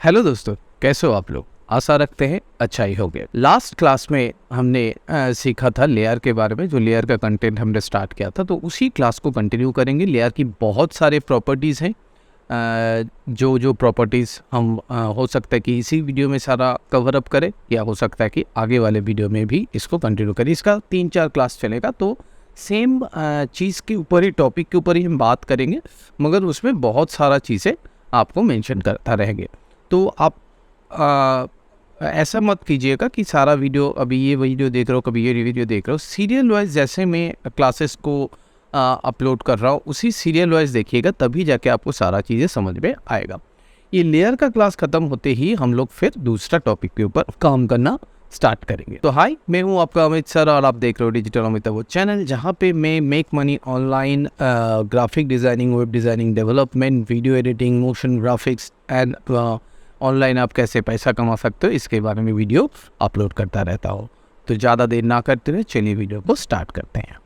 Hello दोस्तों, कैसे हो आप लोग। आशा रखते हैं अच्छा ही होगे। लास्ट क्लास में हमने सीखा था लेयर के बारे में, जो लेयर का कंटेंट हमने स्टार्ट किया था, तो उसी क्लास को कंटिन्यू करेंगे। लेयर की बहुत सारे प्रॉपर्टीज़ हैं, जो प्रॉपर्टीज़ हम हो सकता है कि इसी वीडियो में सारा कवर अप करें, या हो सकता है कि आगे वाले वीडियो में भी इसको कंटिन्यू करें। इसका 3-4 क्लास चलेगा, तो सेम चीज़ के ऊपर ही, टॉपिक के ऊपर ही हम बात करेंगे, मगर उसमें बहुत सारा चीज़ें आपको मेंशन करता रहेंगे। तो आप ऐसा मत कीजिएगा कि सारा वीडियो, अभी ये वीडियो देख रहे हो, कभी ये वीडियो देख रहे हो। सीरियल वाइज जैसे मैं क्लासेस को अपलोड कर रहा हूँ, उसी सीरियल वाइज देखिएगा, तभी जाके आपको सारा चीज़ें समझ में आएगा। ये लेयर का क्लास ख़त्म होते ही हम लोग फिर दूसरा टॉपिक के ऊपर काम करना स्टार्ट करेंगे। तो हाय, मैं हूँ आपका अमित सर, और आप देख रहे हो डिजिटल अमित वो चैनल, जहाँ पे मैं make money online, graphic designing, web designing, development, video editing, motion graphics and online आप कैसे पैसा कमा सकते हो, इसके बारे में वीडियो अपलोड करता रहता हूँ। तो ज़्यादा देर ना करते हुए चलिए वीडियो को स्टार्ट करते हैं।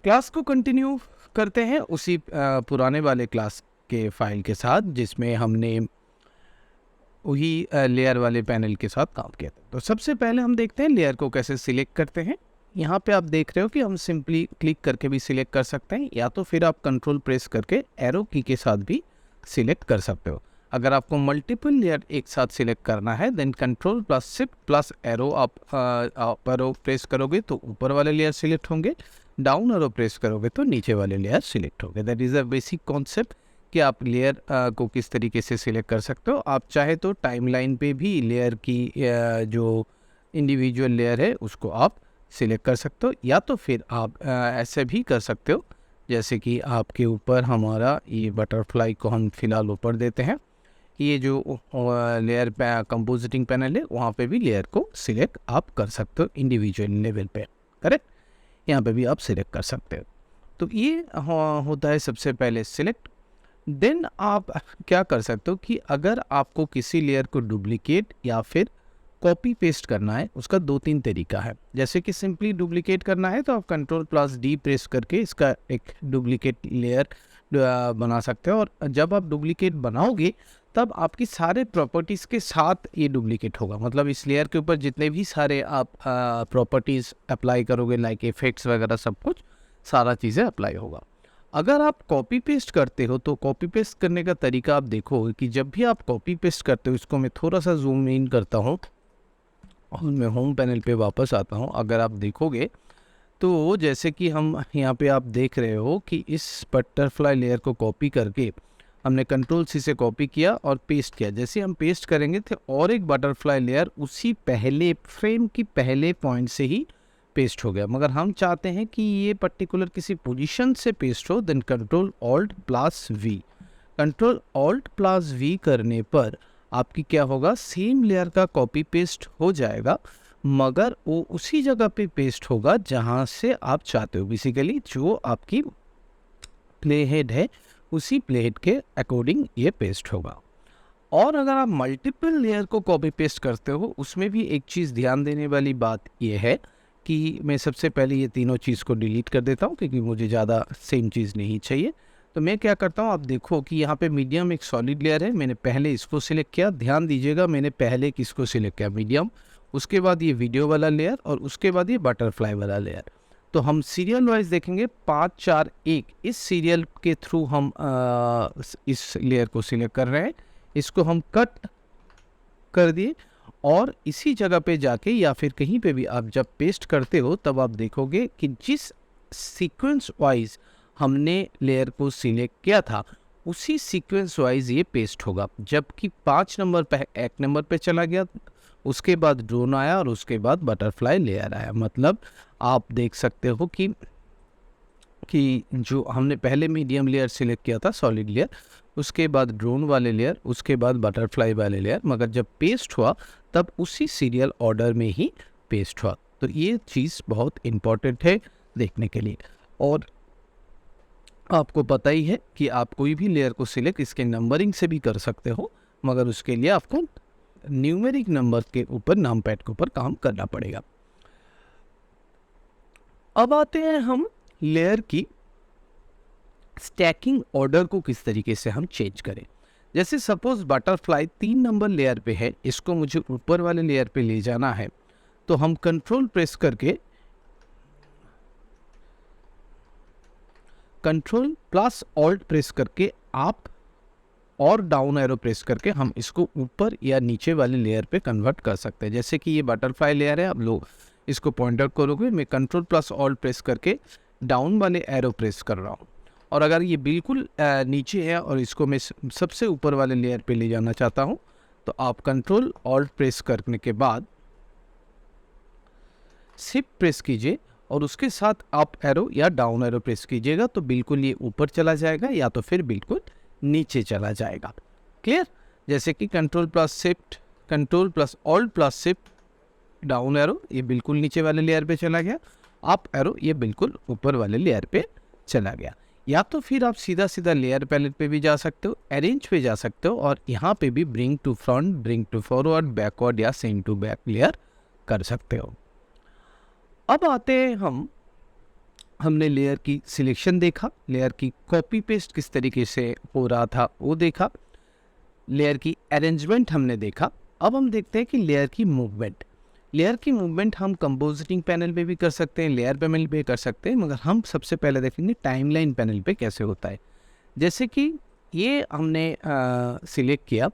क्लास को कंटिन्यू करते हैं उसी पुराने वाले क्लास के फाइल के साथ, जिसमें हमने वही लेयर वाले पैनल के साथ काम किया था। तो सबसे पहले हम देखते हैं लेयर को कैसे सिलेक्ट करते हैं। यहाँ पे आप देख रहे हो कि हम सिंपली क्लिक करके भी सिलेक्ट कर सकते हैं, या तो फिर आप कंट्रोल प्रेस करके एरो की के साथ भी सिलेक्ट कर सकते हो। अगर आपको मल्टीपल लेयर एक साथ सिलेक्ट करना है, then control plus shift plus arrow आप एरो प्रेस करोगे तो ऊपर वाले लेयर सिलेक्ट होंगे, डाउन एरो प्रेस करोगे तो नीचे वाले लेयर सिलेक्ट होंगे। That is a basic concept कि आप लेयर को किस तरीके से सिलेक्ट कर सकते हो। आप चाहे तो टाइमलाइन पे भी लेयर की जो इंडिविजुअल लेयर है उसको आप सिलेक्ट कर सकते हो, या तो फिर आप ऐसे भी कर सकते हो, जैसे कि आपके ऊपर हमारा ये बटरफ्लाई को हम फिलहाल ऊपर देते हैं। ये जो लेयर कंपोजिटिंग पैनल है, वहाँ पे भी लेयर को सिलेक्ट आप कर सकते हो इंडिविजुअल लेवल पे, करेक्ट। यहाँ पे भी आप सिलेक्ट कर सकते हो। तो ये होता है सबसे पहले सिलेक्ट। देन आप क्या कर सकते हो कि अगर आपको किसी लेयर को डुप्लीकेट या फिर कॉपी पेस्ट करना है, उसका 2-3 तरीका है। जैसे कि सिंपली डुप्लीकेट करना है तो आप कंट्रोल प्लस डी प्रेस करके इसका एक डुप्लीकेट लेयर बना सकते हो, और जब आप डुप्लीकेट बनाओगे तब आपकी सारे प्रॉपर्टीज़ के साथ ये डुप्लीकेट होगा। मतलब इस लेयर के ऊपर जितने भी सारे आप प्रॉपर्टीज़ अप्लाई करोगे, लाइक इफेक्ट्स वगैरह, सब कुछ सारा चीज़ें अप्लाई होगा। अगर आप कॉपी पेस्ट करते हो तो कॉपी पेस्ट करने का तरीका आप देखो कि जब भी आप कॉपी पेस्ट करते हो, इसको मैं थोड़ा सा जूम इन करता हूँ और मैं होम पैनल पे वापस आता हूँ। अगर आप देखोगे तो जैसे कि हम यहाँ पे आप देख रहे हो कि इस बटरफ्लाई लेयर को कॉपी करके हमने कंट्रोल सी से कॉपी किया और पेस्ट किया। जैसे हम पेस्ट करेंगे तो और एक बटरफ्लाई लेयर उसी पहले फ्रेम की पहले पॉइंट से ही पेस्ट हो गया, मगर हम चाहते हैं कि ये पर्टिकुलर किसी पोजीशन से पेस्ट हो। Then control alt plus V, control alt plus V करने पर आपकी क्या होगा, सेम लेयर का कॉपी पेस्ट हो जाएगा, मगर वो उसी जगह पे पेस्ट होगा जहाँ से आप चाहते हो। बेसिकली जो आपकी प्ले हेड है, उसी प्ले हेड के अकॉर्डिंग ये पेस्ट होगा। और अगर आप मल्टीपल लेयर को कॉपी पेस्ट करते हो, उसमें भी एक चीज़ ध्यान देने वाली बात ये है कि मैं सबसे पहले ये तीनों चीज़ को डिलीट कर देता हूँ, क्योंकि मुझे ज़्यादा सेम चीज़ नहीं चाहिए। तो मैं क्या करता हूँ, आप देखो कि यहाँ पे मीडियम एक सॉलिड लेयर है, मैंने पहले इसको सिलेक्ट किया। ध्यान दीजिएगा, मैंने पहले किसको सिलेक्ट किया, मीडियम, उसके बाद ये वीडियो वाला लेयर, और उसके बाद ये बटरफ्लाई वाला लेयर। तो हम सीरियल वाइज देखेंगे, 5-4-1 इस सीरियल के थ्रू हम इस लेयर को सिलेक्ट कर रहे हैं। इसको हम कट कर दिए, और इसी जगह पे जाके या फिर कहीं पे भी आप जब पेस्ट करते हो, तब आप देखोगे कि जिस सीक्वेंस वाइज हमने लेयर को सिलेक्ट किया था, उसी सीक्वेंस वाइज ये पेस्ट होगा। जबकि 5 नंबर पे 1 नंबर पे चला गया, उसके बाद ड्रोन आया, और उसके बाद बटरफ्लाई लेयर आया। मतलब आप देख सकते हो कि जो हमने पहले मीडियम लेयर सिलेक्ट किया था, सॉलिड लेयर, उसके बाद ड्रोन वाले लेयर, उसके बाद बटरफ्लाई वाले लेयर, मगर जब पेस्ट हुआ तब उसी सीरियल ऑर्डर में ही पेस्ट हुआ। तो ये चीज़ बहुत इम्पॉर्टेंट है देखने के लिए। और आपको पता ही है कि आप कोई भी लेयर को सिलेक्ट इसके नंबरिंग से भी कर सकते हो, मगर उसके लिए आपको न्यूमेरिक नंबर के ऊपर, नाम पैड के ऊपर काम करना पड़ेगा। अब आते हैं हम लेयर की स्टैकिंग ऑर्डर को किस तरीके से हम चेंज करें। जैसे सपोज बटरफ्लाई 3 नंबर लेयर पे है, इसको मुझे ऊपर वाले लेयर पे ले जाना है, तो हम कंट्रोल प्रेस करके कंट्रोल प्लस ऑल्ट प्रेस करके आप और डाउन एरो प्रेस करके हम इसको ऊपर या नीचे वाले लेयर पे कन्वर्ट कर सकते हैं। जैसे कि ये बटरफ्लाई लेयर है, अब लोग इसको पॉइंट आउट करोगे, मैं कंट्रोल प्लस ऑल्ट प्रेस करके डाउन वाले एरो प्रेस कर रहा हूँ। और अगर ये बिल्कुल नीचे है और इसको मैं सबसे ऊपर वाले लेयर पे ले जाना चाहता हूँ, तो आप कंट्रोल ऑल्ट प्रेस करने के बाद शिफ्ट प्रेस कीजिए और उसके साथ अप एरो या डाउन एरो प्रेस कीजिएगा, तो बिल्कुल ये ऊपर चला जाएगा या तो फिर बिल्कुल नीचे चला जाएगा। क्लियर? जैसे कि control plus shift, control plus alt plus shift, down arrow ये बिल्कुल नीचे वाले लेयर पे चला गया, अप एरो ये बिल्कुल ऊपर वाले लेयर पे चला गया। या तो फिर आप सीधा सीधा लेयर पैलेट पे भी जा सकते हो, अरेंज पे जा सकते हो और यहाँ पे भी bring to front, bring to forward, backward या सेंड टू बैक लेयर कर सकते हो। अब आते हैं हमने लेयर की सिलेक्शन देखा, लेयर की कॉपी पेस्ट किस तरीके से हो रहा था वो देखा, लेयर की अरेंजमेंट हमने देखा। अब हम देखते हैं कि लेयर की मूवमेंट। लेयर की मूवमेंट हम कंपोजिटिंग पैनल पे भी कर सकते हैं, लेयर पैनल पे कर सकते हैं, मगर हम सबसे पहले देखेंगे टाइमलाइन पैनल पे कैसे होता है। जैसे कि ये हमने सिलेक्ट किया,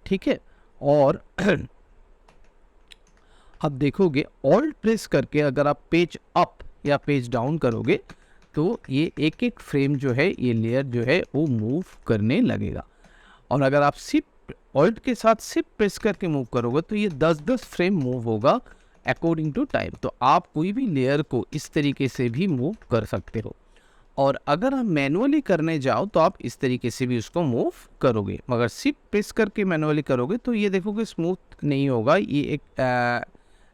ठीक है, और अब देखोगे ऑल्ट प्रेस करके अगर आप पेज अप या पेज डाउन करोगे तो ये एक एक फ्रेम जो है, ये लेयर जो है वो मूव करने लगेगा। और अगर आप शिफ्ट ऑल्ट के साथ शिफ्ट प्रेस करके मूव करोगे तो ये 10-10 फ्रेम मूव होगा अकॉर्डिंग टू टाइम। तो आप कोई भी लेयर को इस तरीके से भी मूव कर सकते हो। और अगर आप मैनुअली करने जाओ तो आप इस तरीके से भी उसको मूव करोगे, मगर शिफ्ट प्रेस करके मैनुअली करोगे तो ये देखोगे स्मूथ नहीं होगा। ये एक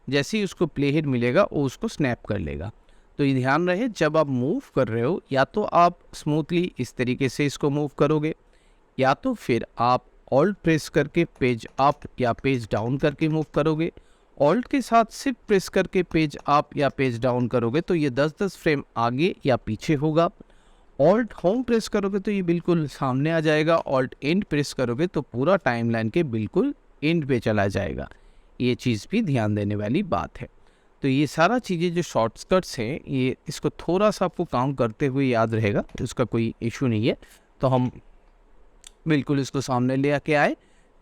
जैसे ही उसको प्ले हेड मिलेगा वो उसको स्नैप कर लेगा। तो ये ध्यान रहे, जब आप मूव कर रहे हो या तो आप स्मूथली इस तरीके से इसको मूव करोगे, या तो फिर आप ऑल्ट प्रेस करके पेज अप या पेज डाउन करके मूव करोगे। ऑल्ट के साथ शिफ्ट प्रेस करके पेज अप या पेज डाउन करोगे तो ये 10-10 फ्रेम आगे या पीछे होगा। ऑल्ट होम प्रेस करोगे तो ये बिल्कुल सामने आ जाएगा। ऑल्ट एंड प्रेस करोगे तो पूरा टाइमलाइन के बिल्कुल एंड पे चला जाएगा। ये चीज़ भी ध्यान देने वाली बात है। तो ये सारा चीज़ें जो शॉर्टकट्स हैं, ये इसको थोड़ा सा आपको काम करते हुए याद रहेगा, तो उसका कोई इशू नहीं है। तो हम बिल्कुल इसको सामने ले आके आए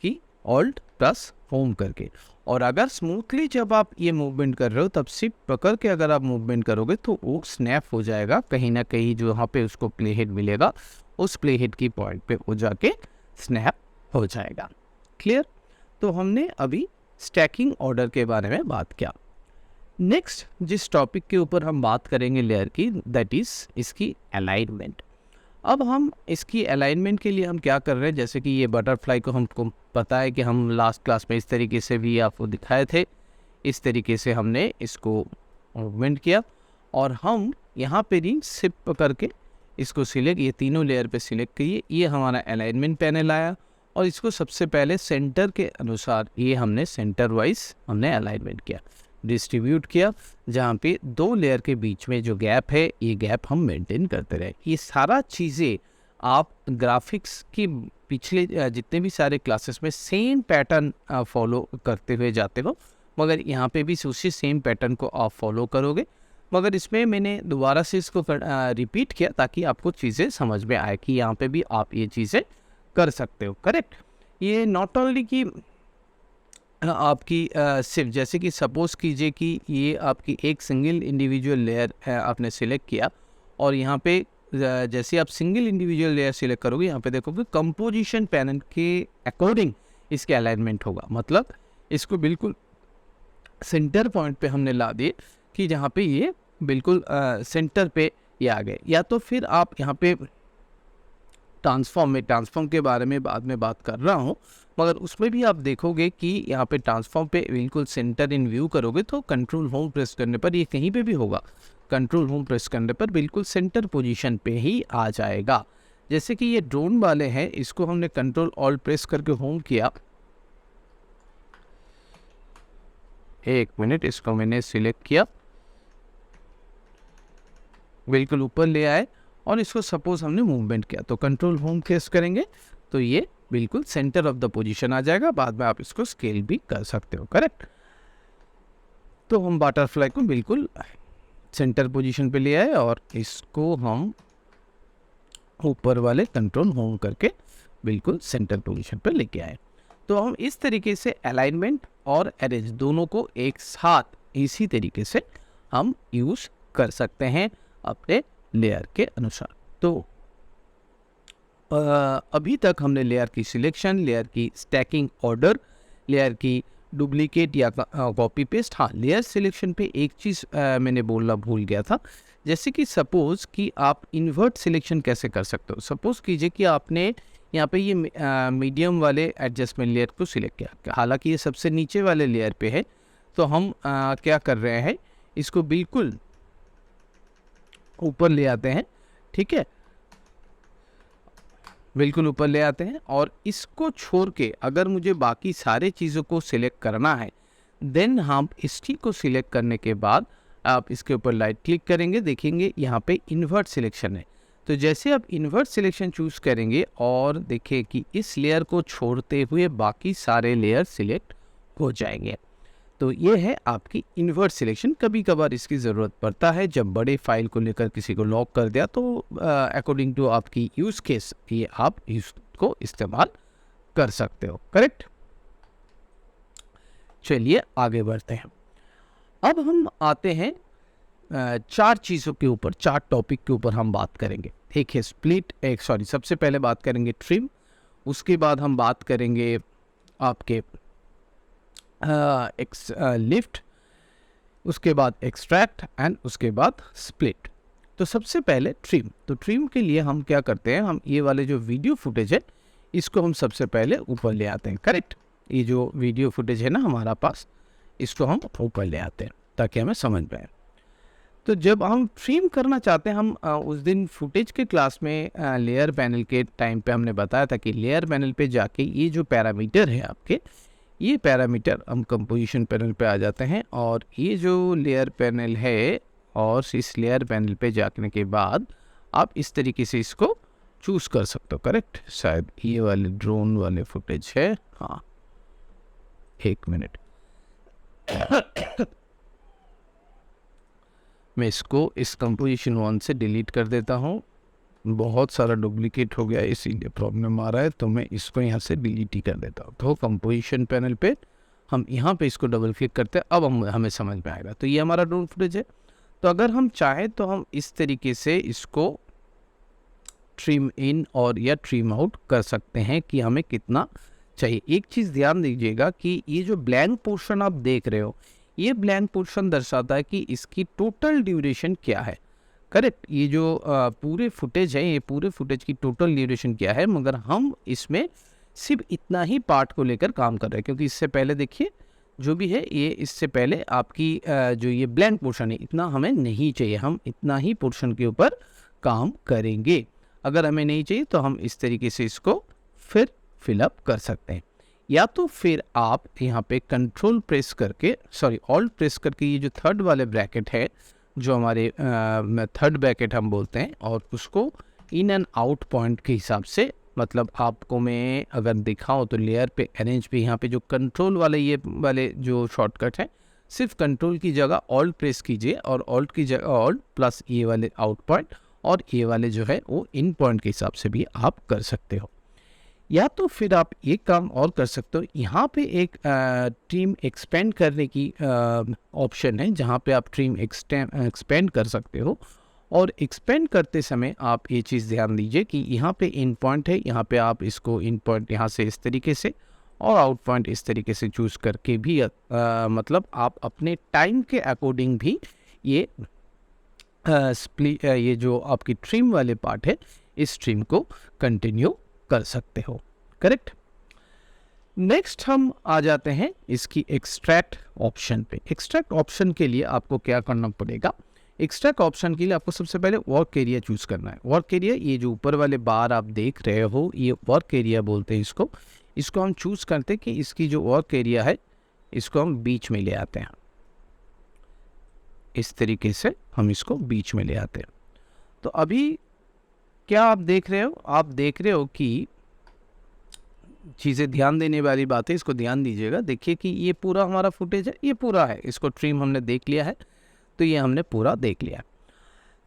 कि ऑल्ट प्लस होम करके, और अगर स्मूथली जब आप ये मूवमेंट कर रहे हो तब शिफ्ट पकड़ के अगर आप मूवमेंट करोगे तो वो स्नैप हो जाएगा कहीं ना कहीं, जो वहाँ पे उसको प्ले हेड मिलेगा उस प्ले हेड की पॉइंट पे वो जाके स्नैप हो जाएगा। क्लियर? तो हमने अभी स्टैकिंग ऑर्डर के बारे में बात किया। नेक्स्ट जिस टॉपिक के ऊपर हम बात करेंगे लेयर की, दैट इज़ इसकी अलाइनमेंट। अब हम इसकी अलाइनमेंट के लिए हम क्या कर रहे हैं, जैसे कि ये बटरफ्लाई को हमको पता है कि हम लास्ट क्लास में इस तरीके से भी आपको दिखाए थे, इस तरीके से हमने इसको मूवमेंट किया और हम यहाँ पे भी शिफ्ट पकड़ के इसको सिलेक्ट, ये तीनों लेयर पे सिलेक्ट करिए। ये हमारा अलाइनमेंट पैनल आया और इसको सबसे पहले सेंटर के अनुसार ये हमने सेंटर वाइज हमने अलाइनमेंट किया, डिस्ट्रीब्यूट किया, जहाँ पे दो लेयर के बीच में जो गैप है ये गैप हम मेंटेन करते रहे। ये सारा चीज़ें आप ग्राफिक्स की पिछले जितने भी सारे क्लासेस में सेम पैटर्न फॉलो करते हुए जाते हो, मगर यहाँ पे भी उसी सेम पैटर्न को आप फॉलो करोगे, मगर इसमें मैंने दोबारा से इसको रिपीट किया ताकि आपको चीज़ें समझ में आए कि यहाँ पे भी आप ये चीज़ें कर सकते हो। करेक्ट? ये नॉट ओनली कि आपकी सिर्फ, जैसे कि सपोज़ कीजिए कि ये आपकी एक सिंगल इंडिविजुअल लेयर आपने सिलेक्ट किया और यहाँ पे जैसे आप सिंगल इंडिविजुअल लेयर सिलेक्ट करोगे, यहाँ पे देखोगे कंपोजिशन पैनल के अकॉर्डिंग इसके अलाइनमेंट होगा। मतलब इसको बिल्कुल सेंटर पॉइंट पे हमने ला दिए कि जहाँ पे ये बिल्कुल सेंटर पे ये आ गए। या तो फिर आप यहाँ पे ट्रांसफॉर्म के बारे में बाद में बात कर रहा हूँ, मगर उसमें भी आप देखोगे कि यहाँ पे ट्रांसफॉर्म पे बिल्कुल सेंटर इन व्यू करोगे तो कंट्रोल होम प्रेस करने पर ये कहीं पे भी होगा, कंट्रोल होम प्रेस करने पर बिल्कुल सेंटर पोजीशन पे ही आ जाएगा। जैसे कि ये ड्रोन वाले हैं, इसको हमने कंट्रोल ऑल्ट प्रेस करके होम किया, एक मिनट, इसको मैंने सिलेक्ट किया बिल्कुल ऊपर ले आए और इसको सपोज हमने मूवमेंट किया तो कंट्रोल होम प्रेस करेंगे तो ये बिल्कुल सेंटर ऑफ द पोजीशन आ जाएगा। बाद में आप इसको स्केल भी कर सकते हो, करेक्ट। तो हम बटरफ्लाई को बिल्कुल सेंटर पोजीशन पे ले आए और इसको हम ऊपर वाले कंट्रोल होम करके बिल्कुल सेंटर पोजीशन पे लेके आए। तो हम इस तरीके से अलाइनमेंट और अरेंज दोनों को एक साथ इसी तरीके से हम यूज कर सकते हैं अपने लेयर के अनुसार। तो अभी तक हमने लेयर की सिलेक्शन, लेयर की स्टैकिंग ऑर्डर, लेयर की डुप्लीकेट या कॉपी पेस्ट, हाँ लेयर सिलेक्शन पे एक चीज़ मैंने बोलना भूल गया था। जैसे कि सपोज़ कि आप इन्वर्ट सिलेक्शन कैसे कर सकते हो। सपोज़ कीजिए कि आपने यहाँ पे ये मीडियम वाले एडजस्टमेंट लेयर को सिलेक्ट किया, हालांकि ये सबसे नीचे वाले लेयर पे है। तो हम क्या कर रहे हैं, इसको बिल्कुल ऊपर ले आते हैं, ठीक है, बिल्कुल ऊपर ले आते हैं और इसको छोड़ के अगर मुझे बाकी सारे चीज़ों को सिलेक्ट करना है देन हम इसकी को सिलेक्ट करने के बाद आप इसके ऊपर राइट क्लिक करेंगे, देखेंगे यहाँ पे इन्वर्ट सिलेक्शन है। तो जैसे आप इन्वर्ट सिलेक्शन चूज़ करेंगे और देखें कि इस लेयर को छोड़ते हुए बाकी सारे लेयर सिलेक्ट हो जाएंगे। तो ये है आपकी इन्वर्ट सिलेक्शन। कभी कभार इसकी ज़रूरत पड़ता है जब बड़े फाइल को लेकर किसी को लॉक कर दिया, तो अकॉर्डिंग टू आपकी यूज़ केस ये आप इसको इस्तेमाल कर सकते हो, करेक्ट। चलिए आगे बढ़ते हैं। अब हम आते हैं चार चीज़ों के ऊपर, चार टॉपिक के ऊपर हम बात करेंगे। एक है स्प्लिट, सबसे पहले बात करेंगे ट्रिम, उसके बाद हम बात करेंगे आपके लिफ्ट, उसके बाद एक्सट्रैक्ट एंड उसके बाद स्प्लिट। तो सबसे पहले ट्रिम। तो ट्रिम के लिए हम क्या करते हैं, हम ये वाले जो वीडियो फुटेज है इसको हम सबसे पहले ऊपर ले आते हैं, करेक्ट। ये जो वीडियो फुटेज है ना हमारा पास, इसको हम ऊपर ले आते हैं ताकि हमें समझ में आए। तो जब हम ट्रिम करना चाहते हैं, हम उस दिन फुटेज के क्लास में लेयर पैनल के टाइम पे हमने बताया था कि लेयर पैनल पे जाके ये जो पैरामीटर है आपके, ये पैरामीटर हम कंपोजिशन पैनल पे आ जाते हैं और ये जो लेयर पैनल है और इस लेयर पैनल पे जाने के बाद आप इस तरीके से इसको चूज़ कर सकते हो, करेक्ट। शायद ये वाले ड्रोन वाले फुटेज है, हाँ एक मिनट मैं इसको इस कंपोजिशन 1 से डिलीट कर देता हूँ। बहुत सारा डुप्लीकेट हो गया इसीलिए प्रॉब्लम आ रहा है, तो मैं इसको यहाँ से डिलीट ही कर देता हूँ। तो कंपोजिशन पैनल पे हम यहाँ पे इसको डबल क्लिक करते हैं, अब हमें समझ में आएगा। तो ये हमारा ड्रोन फुटेज है। तो अगर हम चाहें तो हम इस तरीके से इसको ट्रिम इन और या ट्रिम आउट कर सकते हैं कि हमें कितना चाहिए। एक चीज़ ध्यान दीजिएगा कि ये जो ब्लैंक पोर्शन आप देख रहे हो, ये ब्लैंक पोर्शन दर्शाता है कि इसकी टोटल ड्यूरेशन क्या है, करेक्ट। ये जो पूरे फुटेज है, ये पूरे फुटेज की टोटल ड्यूरेशन क्या है, मगर हम इसमें सिर्फ इतना ही पार्ट को लेकर काम कर रहे हैं, क्योंकि इससे पहले देखिए जो भी है ये इससे पहले आपकी जो ये ब्लैंक पोर्शन है इतना हमें नहीं चाहिए, हम इतना ही पोर्शन के ऊपर काम करेंगे। अगर हमें नहीं चाहिए तो हम इस तरीके से इसको फिर फिलअप कर सकते हैं, या तो फिर आप यहाँ पे कंट्रोल प्रेस करके ऑल्ट प्रेस करके ये जो थर्ड वाले ब्रैकेट है, जो हमारे थर्ड ब्रैकेट हम बोलते हैं, और उसको इन एंड आउट पॉइंट के हिसाब से, मतलब आपको मैं अगर दिखाऊं तो लेयर पे अरेंज पे यहाँ पे जो कंट्रोल वाले ये वाले जो शॉर्टकट है, सिर्फ कंट्रोल की जगह ऑल्ट प्रेस कीजिए और ऑल्ट की जगह ऑल्ट प्लस ये वाले आउट पॉइंट और ये वाले जो है वो इन पॉइंट के हिसाब से भी आप कर सकते हो। या तो फिर आप एक काम और कर सकते हो, यहाँ पे एक ट्रिम एक्सपेंड करने की ऑप्शन है, जहाँ पे आप ट्रिम एक्सपेंड कर सकते हो। और एक्सपेंड करते समय आप ये चीज़ ध्यान दीजिए कि यहाँ पे इन पॉइंट है, यहाँ पे आप इसको इन पॉइंट यहाँ से इस तरीके से और आउट पॉइंट इस तरीके से चूज़ करके भी मतलब आप अपने टाइम के अकॉर्डिंग भी ये ये जो आपकी ट्रिम वाले पार्ट है इस ट्रिम को कंटिन्यू कर सकते हो, करेक्ट। नेक्स्ट हम आ जाते हैं इसकी एक्सट्रैक्ट ऑप्शन पे। एक्सट्रैक्ट ऑप्शन के लिए आपको क्या करना पड़ेगा, एक्सट्रैक्ट ऑप्शन के लिए आपको सबसे पहले वर्क एरिया चूज करना है। वर्क एरिया, ये जो ऊपर वाले बार आप देख रहे हो, ये वर्क एरिया बोलते हैं इसको हम चूज करते हैं कि इसकी जो वर्क एरिया है इसको हम बीच में ले आते हैं, इस तरीके से हम इसको बीच में ले आते हैं। तो अभी क्या आप देख रहे हो? आप देख रहे हो कि चीज़ें ध्यान देने वाली बात है, इसको ध्यान दीजिएगा। देखिए कि ये पूरा हमारा फुटेज है, ये पूरा है, इसको ट्रिम हमने देख लिया है, तो ये हमने पूरा देख लिया।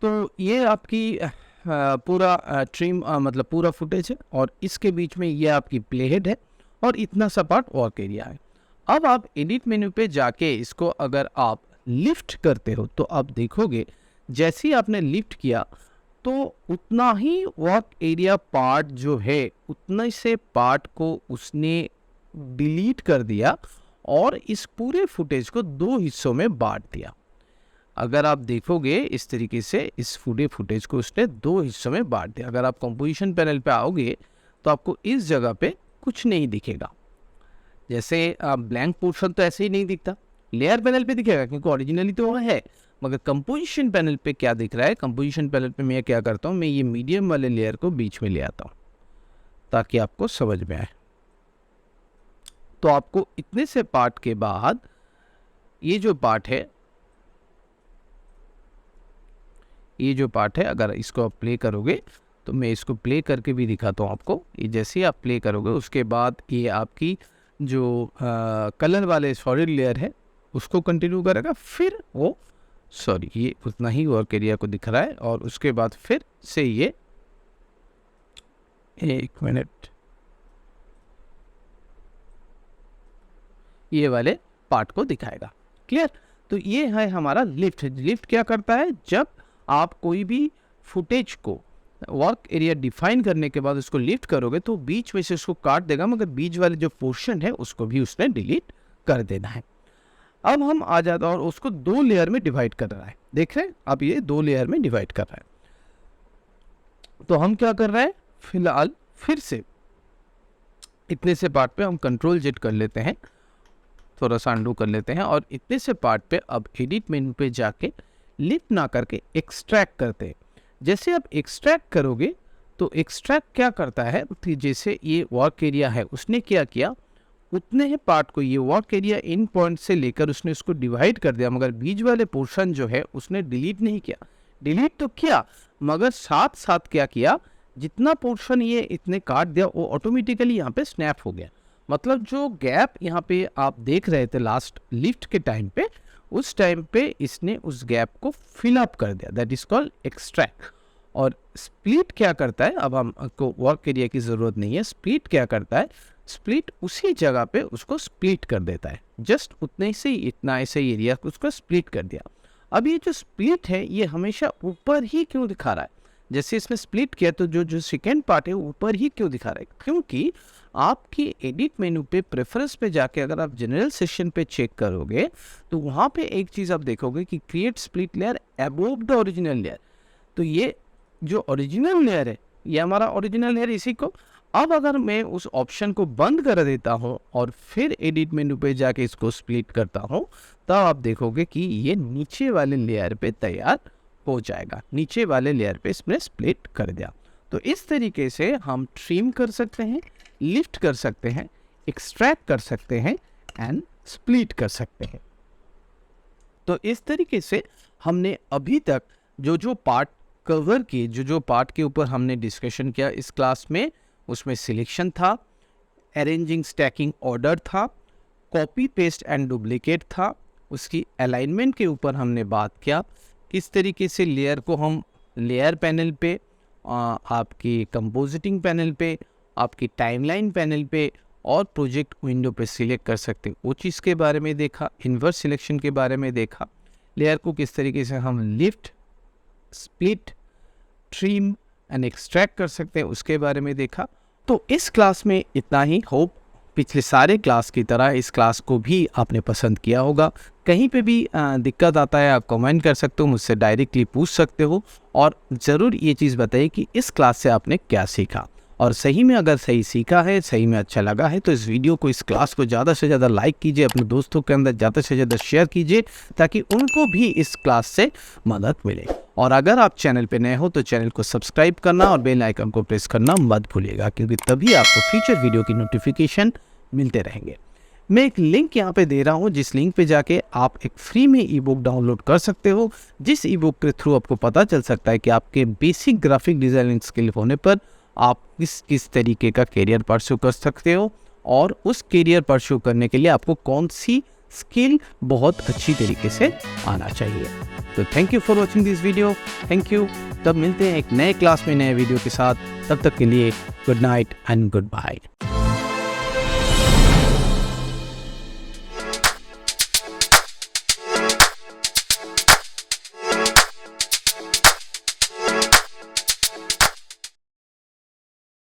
तो ये आपकी पूरा ट्रिम मतलब पूरा फुटेज है, और इसके बीच में ये आपकी प्ले हेड है और इतना सा पार्ट वर्क एरिया है। अब आप एडिट मेन्यू पे जाके इसको अगर आप लिफ्ट करते हो तो आप देखोगे जैसे ही आपने लिफ्ट किया तो उतना ही वर्क एरिया पार्ट जो है उतने से पार्ट को उसने डिलीट कर दिया और इस पूरे फुटेज को 2 हिस्सों में बांट दिया। अगर आप देखोगे इस तरीके से इस फुटेज को उसने 2 हिस्सों में बांट दिया। अगर आप कंपोजिशन पैनल पे आओगे तो आपको इस जगह पे कुछ नहीं दिखेगा, जैसे ब्लैंक पोर्शन तो ऐसे ही नहीं दिखता, लेयर पैनल पे दिखेगा क्योंकि ओरिजिनली तो वो है, मगर कंपोजिशन पैनल पे क्या दिख रहा है? कंपोजिशन पैनल पे मैं क्या करता हूँ, मैं ये मीडियम वाले लेयर को बीच में ले आता हूँ ताकि आपको समझ में आए। तो आपको इतने से पार्ट के बाद ये जो पार्ट है, ये जो पार्ट है अगर इसको आप प्ले करोगे तो मैं इसको प्ले करके भी दिखाता हूँ आपको। ये जैसे ही आप प्ले करोगे उसके बाद ये आपकी जो कलर वाले सॉलिड लेयर है उसको कंटिन्यू करेगा, फिर वो ये उतना ही वर्क एरिया को दिख रहा है, और उसके बाद फिर से ये 1 मिनट ये वाले पार्ट को दिखाएगा। क्लियर? तो ये है हमारा लिफ्ट। लिफ्ट क्या करता है? जब आप कोई भी फुटेज को वर्क एरिया डिफाइन करने के बाद उसको लिफ्ट करोगे तो बीच में से उसको काट देगा, मगर बीच वाले जो पोर्शन है उसको भी उसने डिलीट कर देना है। अब हम आ जाते हैं और उसको 2 लेयर में डिवाइड कर रहा है। देख रहे हैं? अब ये 2 लेयर में डिवाइड कर रहा है। तो हम क्या कर रहे हैं? फिलहाल फिर से इतने से पार्ट पे हम कंट्रोल जेड कर लेते हैं, थोड़ा सा अंडू कर लेते हैं, और इतने से पार्ट पे अब एडिट मेन्यू पे जाके लिफ्ट ना करके एक्सट्रैक्ट करते हैं। जैसे आप एक्सट्रैक्ट करोगे तो एक्सट्रैक्ट क्या करता है? जैसे ये वर्क एरिया है उसने क्या किया, उतने ही पार्ट को ये वर्क एरिया इन पॉइंट से लेकर उसने उसको डिवाइड कर दिया, मगर बीच वाले पोर्शन जो है उसने डिलीट नहीं किया। डिलीट तो किया मगर साथ साथ क्या किया, जितना पोर्शन ये इतने काट दिया वो ऑटोमेटिकली यहाँ पे स्नैप हो गया। मतलब जो गैप यहाँ पे आप देख रहे थे लास्ट लिफ्ट के टाइम पे, उस टाइम पे इसने उस गैप को फिल अप कर दिया। That is called extract. और स्प्लिट क्या करता है? अब हमको वर्क एरिया की ज़रूरत नहीं है। स्प्लिट क्या करता है? स्प्लिट उसी जगह पे उसको स्प्लिट कर देता है, जस्ट उतने से ही इतना ऐसे एरिया को उसको स्प्लिट कर दिया। अब ये जो स्प्लिट है ये हमेशा ऊपर ही क्यों दिखा रहा है? जैसे इसमें स्प्लिट किया तो जो सेकेंड पार्ट है ऊपर ही क्यों दिखा रहा है? क्योंकि आपकी एडिट मेनू पे प्रेफरेंस पे जाके अगर आप जनरल सेक्शन पे चेक करोगे तो वहाँ पे एक चीज़ आप देखोगे कि create split layer above the original layer. तो ये जो ओरिजिनल लेयर है ये हमारा ओरिजिनल लेयर, इसी को अब अगर मैं उस ऑप्शन को बंद कर देता हूँ और फिर एडिट मेनू पे जाके इसको स्प्लिट करता हूँ तब आप देखोगे कि ये नीचे वाले लेयर पे तैयार हो जाएगा। नीचे वाले लेयर पे इसमें स्प्लिट कर दिया। तो इस तरीके से हम ट्रिम कर सकते हैं, लिफ्ट कर सकते हैं, एक्सट्रैक्ट कर सकते हैं एंड स्प्लिट कर सकते हैं। तो इस तरीके से हमने अभी तक जो पार्ट कवर किए, जो पार्ट के ऊपर हमने डिस्कशन किया इस क्लास में, उसमें सिलेक्शन था, अरेंजिंग स्टैकिंग ऑर्डर था, कॉपी पेस्ट एंड डुप्लीकेट था, उसकी अलाइनमेंट के ऊपर हमने बात किया, किस तरीके से लेयर को हम लेयर पैनल पे, आपकी कंपोजिटिंग पैनल पे, आपकी टाइमलाइन पैनल पे और प्रोजेक्ट विंडो पे सिलेक्ट कर सकते हैं, वो चीज़ के बारे में देखा। इन्वर्स सिलेक्शन के बारे में देखा, लेयर को किस तरीके से हम lift, split, trim and extract कर सकते हैं उसके बारे में देखा। तो इस क्लास में इतना ही। होप पिछले सारे क्लास की तरह इस क्लास को भी आपने पसंद किया होगा। कहीं पे भी दिक्कत आता है आप कमेंट कर सकते हो, मुझसे डायरेक्टली पूछ सकते हो, और ज़रूर ये चीज़ बताइए कि इस क्लास से आपने क्या सीखा, और सही में अगर सही सीखा है, सही में अच्छा लगा है तो इस वीडियो को, इस क्लास को ज़्यादा से ज़्यादा लाइक कीजिए, अपने दोस्तों के अंदर ज़्यादा से ज़्यादा शेयर कीजिए ताकि उनको भी इस क्लास से मदद मिले। और अगर आप चैनल पे नए हो तो चैनल को सब्सक्राइब करना और बेल आइकन को प्रेस करना मत भूलिएगा, क्योंकि तभी आपको फ्यूचर वीडियो की नोटिफिकेशन मिलते रहेंगे। मैं एक लिंक यहाँ पे दे रहा हूँ, जिस लिंक पे जाके आप एक फ्री में ई बुक डाउनलोड कर सकते हो, जिस ई बुक के थ्रू आपको पता चल सकता है कि आपके बेसिक ग्राफिक डिज़ाइनिंग स्किल होने पर आप किस तरीके का करियर परस्यू कर सकते हो, और उस करियर परस्यू करने के लिए आपको कौन सी स्किल बहुत अच्छी तरीके से आना चाहिए। तो thank you for watching this video, thank you. तब मिलते हैं एक नए क्लास में नए वीडियो के साथ, तब तक के लिए good night and good bye.